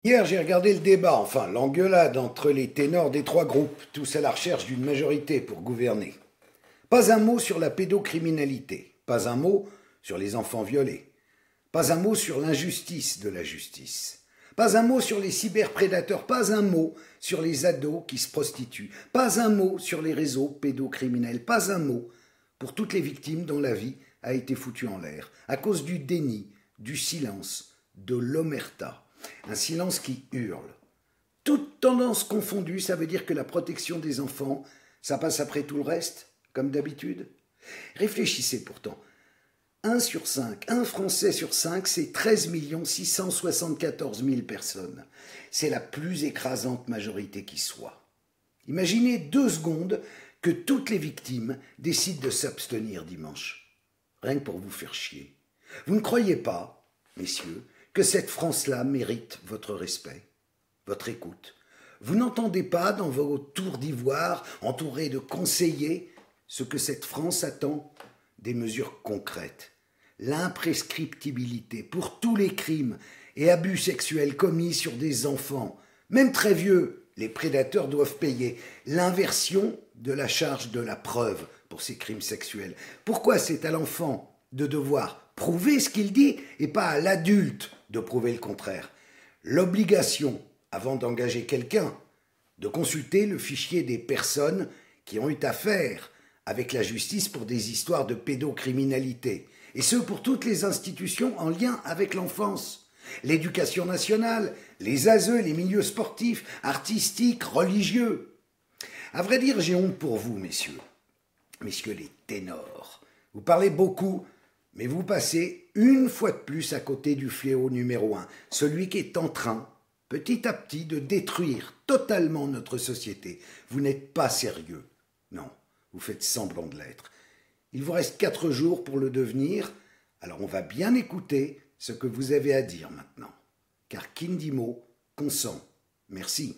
Hier, j'ai regardé le débat, enfin l'engueulade entre les ténors des trois groupes, tous à la recherche d'une majorité pour gouverner. Pas un mot sur la pédocriminalité, pas un mot sur les enfants violés, pas un mot sur l'injustice de la justice, pas un mot sur les cyberprédateurs, pas un mot sur les ados qui se prostituent, pas un mot sur les réseaux pédocriminels, pas un mot pour toutes les victimes dont la vie a été foutue en l'air à cause du déni, du silence, de l'omerta. Un silence qui hurle. Toute tendance confondue, ça veut dire que la protection des enfants, ça passe après tout le reste, comme d'habitude. Réfléchissez pourtant. Un Français sur 5, c'est 13 674 000 personnes. C'est la plus écrasante majorité qui soit. Imaginez 2 secondes que toutes les victimes décident de s'abstenir dimanche. Rien que pour vous faire chier. Vous ne croyez pas, messieurs, que cette France-là mérite votre respect, votre écoute. Vous n'entendez pas dans vos tours d'ivoire, entourés de conseillers, ce que cette France attend? Des mesures concrètes. L'imprescriptibilité pour tous les crimes et abus sexuels commis sur des enfants. Même très vieux, les prédateurs doivent payer. L'inversion de la charge de la preuve pour ces crimes sexuels. Pourquoi c'est à l'enfant de devoir prouver ce qu'il dit et pas à l'adulte de prouver le contraire? L'obligation, avant d'engager quelqu'un, de consulter le fichier des personnes qui ont eu affaire avec la justice pour des histoires de pédocriminalité, et ce pour toutes les institutions en lien avec l'enfance. L'éducation nationale, les ASE, les milieux sportifs, artistiques, religieux. À vrai dire, j'ai honte pour vous, messieurs. Messieurs les ténors. Vous parlez beaucoup, mais vous passez une fois de plus à côté du fléau numéro 1, celui qui est en train, petit à petit, de détruire totalement notre société. Vous n'êtes pas sérieux. Non, vous faites semblant de l'être. Il vous reste 4 jours pour le devenir, alors on va bien écouter ce que vous avez à dire maintenant. Car qui ne dit mot consent. Merci.